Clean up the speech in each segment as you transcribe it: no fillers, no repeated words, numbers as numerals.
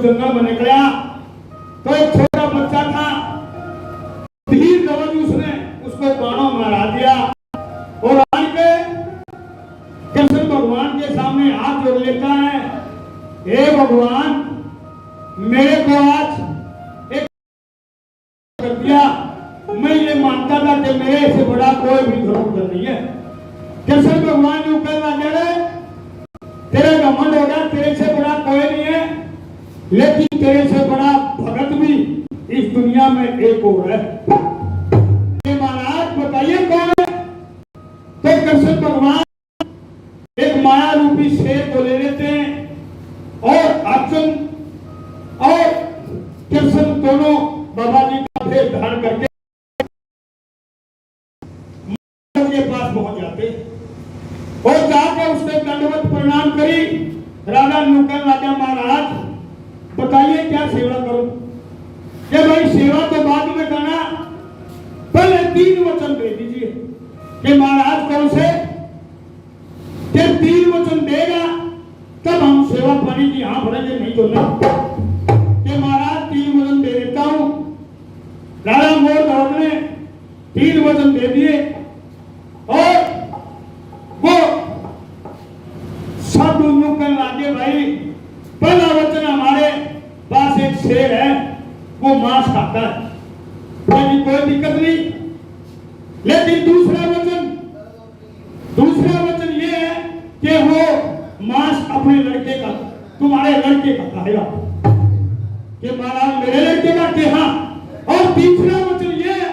जंगल में निकला तो एक छोटा बच्चा था, धीर धवल उसने उसको बाणों मारा दिया और आन के कृष्ण भगवान के सामने हाथ जोड़ लेता है, हे भगवान मेरे को आज एक कर दिया, मैं ये मानता था कि मेरे से बड़ा कोई भी धर्म नहीं है। कृष्ण भगवान ने कहना लगे तेरा घमंड होगा, तेरे से बड़ा कोई नहीं है, लेकिन तेरे से बड़ा भगत भी इस दुनिया में एक और है। महाराज बताइए कौन है? तो कृष्ण भगवान एक माया रूपी शेर को ले लेते हैं और अर्जुन और कृष्ण दोनों बाबा जी का भेष धारण करके के पास पहुंच जाते और जाकर उसने दंडवत प्रणाम करी। राजा नुकल राजा महाराज बताइए क्या सेवा करूं? कि भाई सेवा तो बाद में करना, पहले 3 वचन दे दीजिए। कि महाराज कौन से? कि 3 वचन देगा तब हम सेवा पानी की हाँ भरेंगे, नहीं तो नहीं। कि महाराज 3 वचन दे देता हूं। राजा मोर धवल ने 3 वचन दे दिए और वो सब नुकल लागे भाई पहला वचन हमारे पास एक शेर है, वो मांस खाता है, कोई दिक्कत नहीं। लेकिन दूसरा वचन ये है कि वो मांस अपने लड़के का, तुम्हारे लड़के का खाएगा। कि महाराज मेरे लड़के का? कि हाँ। और तीसरा वचन ये है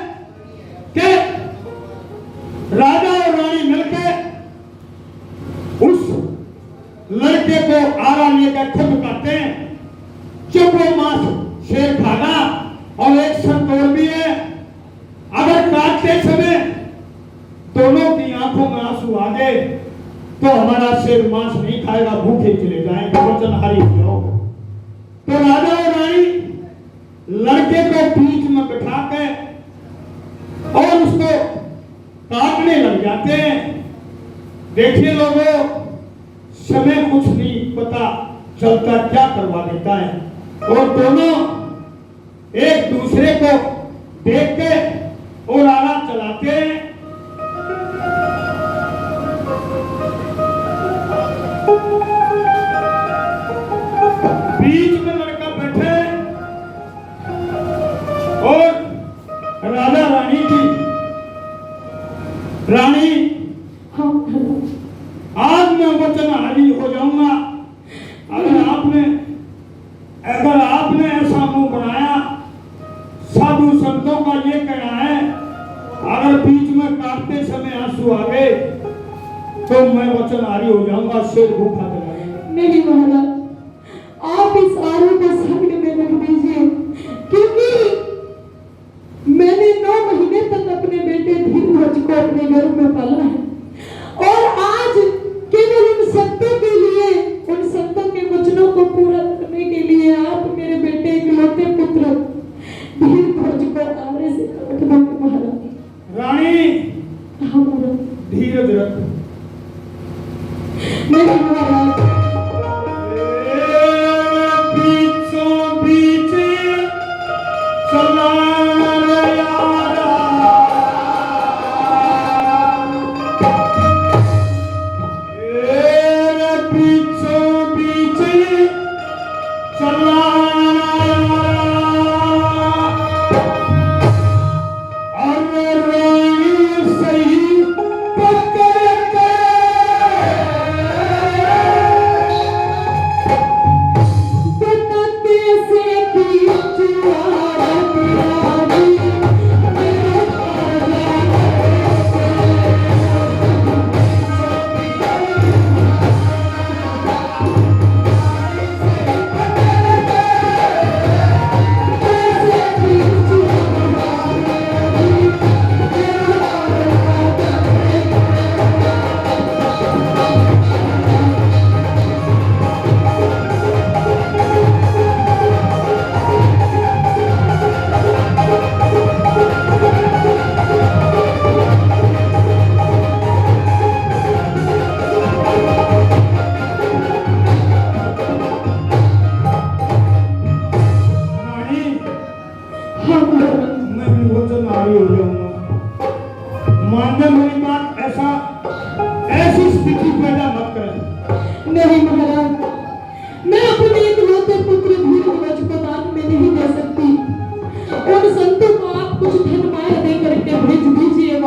कि राजा और रानी मिलकर उस लड़के को आरा लेकर खुद करते हैं, जब वो मांस शेर खाना और एक संतोड़ भी है, अगर काटते समय दोनों की आंखों में आंसू आ गए तो हमारा शेर मांस नहीं खाएगा, भूखे चले जाएंगे, वचन हारी जाओ। तो राजा और रानी लड़के को बीच में बिठा के और उसको काटने लग जाते हैं। देखिए लोगों, समय कुछ नहीं पता चलता क्या करवा देता है। और दोनों एक दूसरे को देख के और आरा चलाते हैं। बीच में लड़का बैठे और राजा रानी की, रानी आज मैं वचन हारी हो जाऊंगा अगर आपने ऐसा मुंह बनाया। साधु संतों का ये कहना है, अगर बीच में काटते समय आंसू आ गए तो मैं वचन हारी हो जाऊंगा, शेर भूखा चलाएगा। नहीं महाराज, आप इस आरोप को सामने में रख दीजिए, क्योंकि मैंने 9 महीने तक अपने बेटे धीरज को अपने घर में पाला है और आज केवल उन संतों के लिए, उन संतों के वचनों को पूरा करने के लिए आप मेरे बेटे इकलौते पुत्र धीरज को आरे से काट दोगे महाराज। रानी हमारा धीरज रख। नहीं महाराज, बीचों बीच चला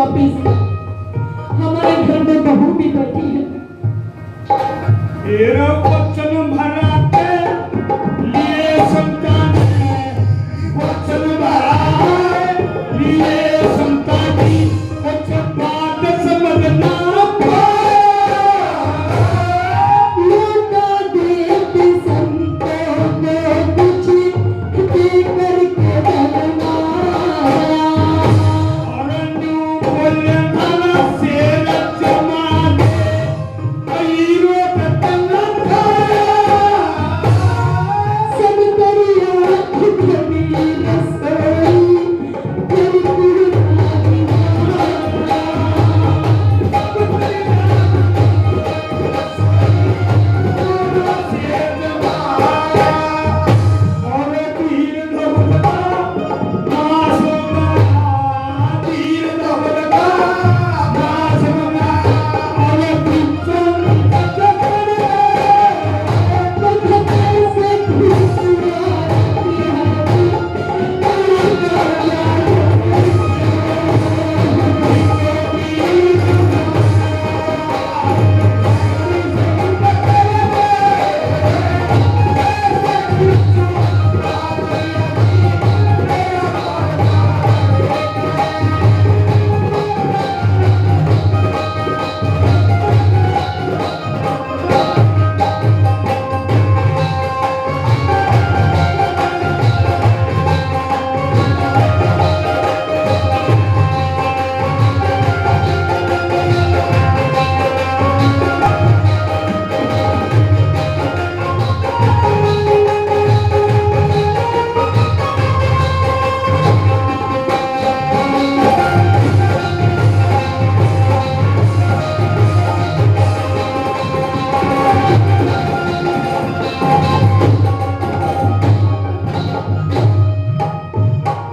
वापिस हमारे घर में बहू भी बैठी है। तेरा वचन भरा के लिए संतान है, वचन भरा है लिए संतान की कुछ बात समझना लौटा देते संतों को कुछ दे करके बलना और न्यू बोले माना शेर जमा दे कईरो तन्ना सब दरिया खबी रसोई फिर और तीर धवलका नासोगा तीर धवलका नासोगा और पिंचन चक्कर से खुशुआ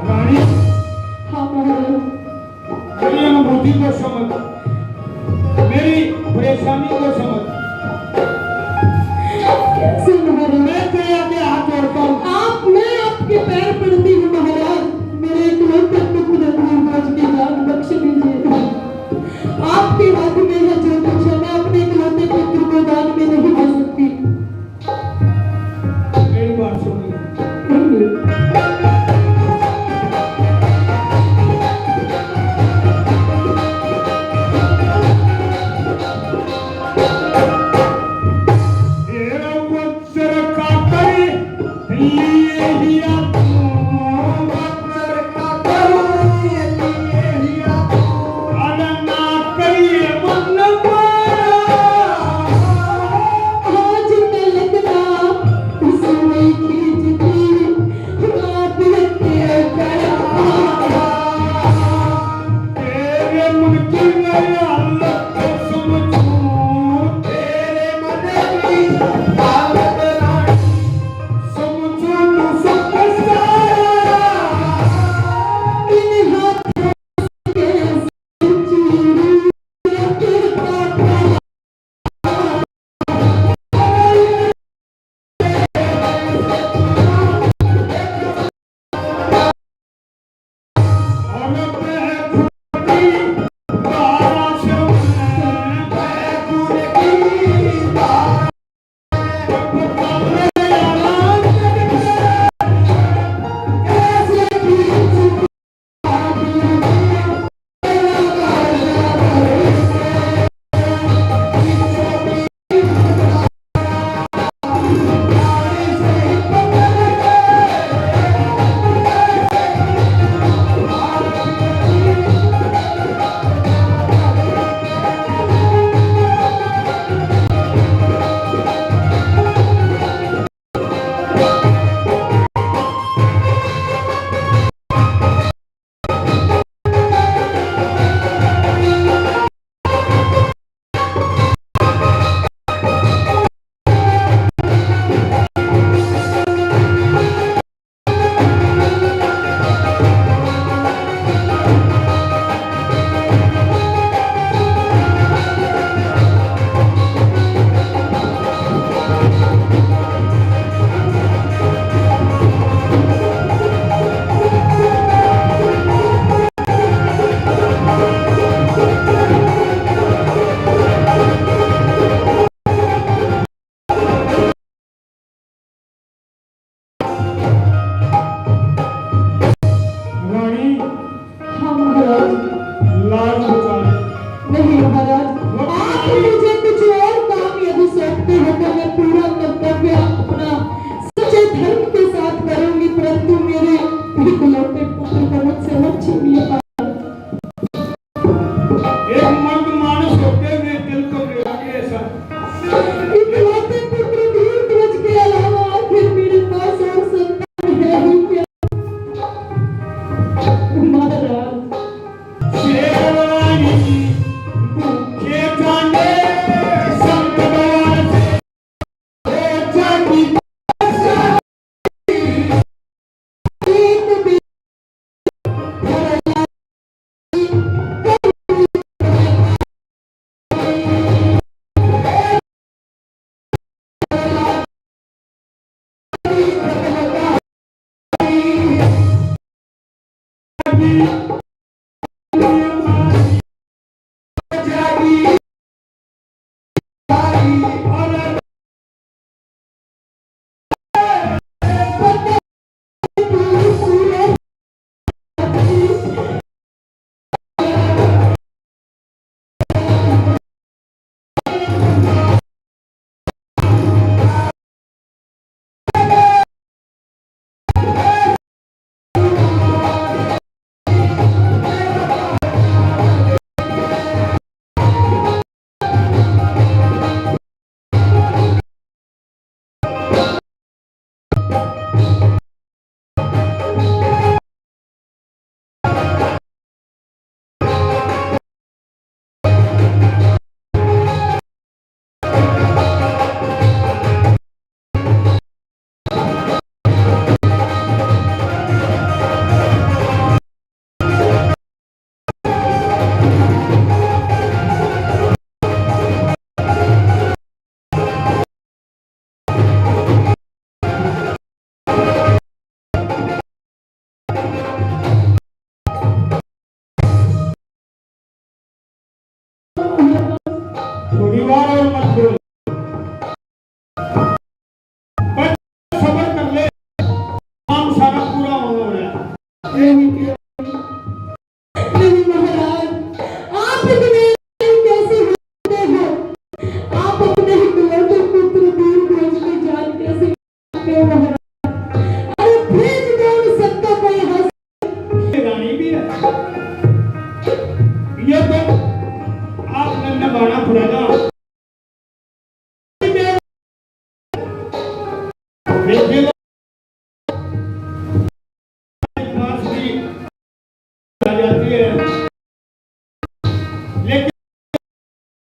रानी हाँ महाराज मेरी अनुभूति को समझ, मेरी परेशानी को समझ। कैसे महाराज मैं तेरे आगे हाथ जोड़ता हूँ। मैं आपके पैर पड़ती हूँ महाराज, मेरे इकलौते पुत्र धीरज की जान बख्श दीजिए। आपके हाथ में है जो कुछ है, मैं अपने इकलौते पुत्र को दान में नहीं दे सकती। मेरी बात सुन। तेरा वचन का करे लिए ही वचन का करे लिए ही अनना करिए मन आज तलक ना उसमें खींचती आप रखे करा तेरे मन की हालत को समझूं, तेरे मन की हालत समझूं, तू सब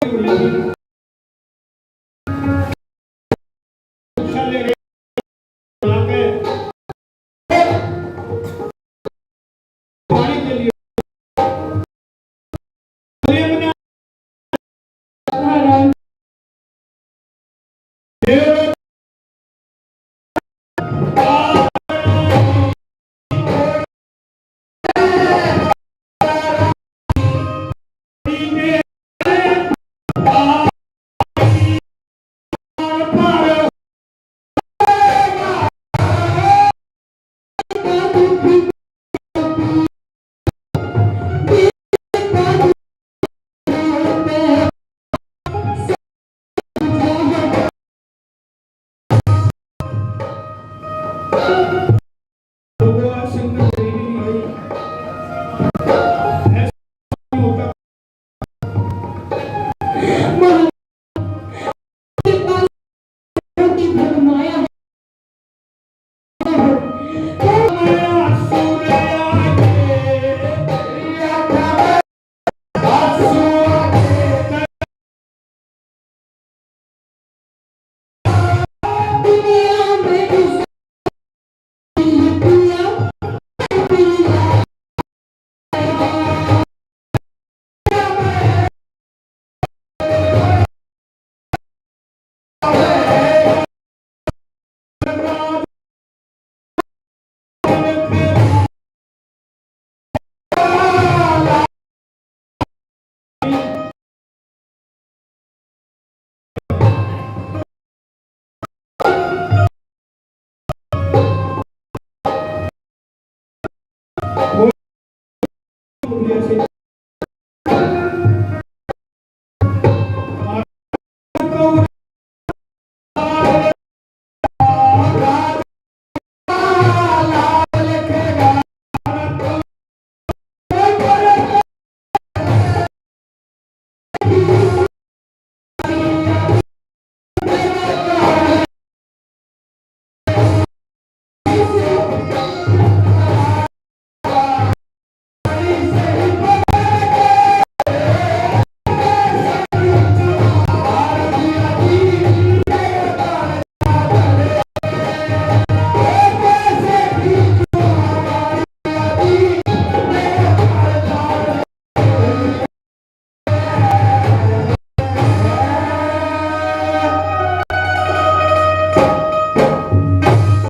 दुनिया में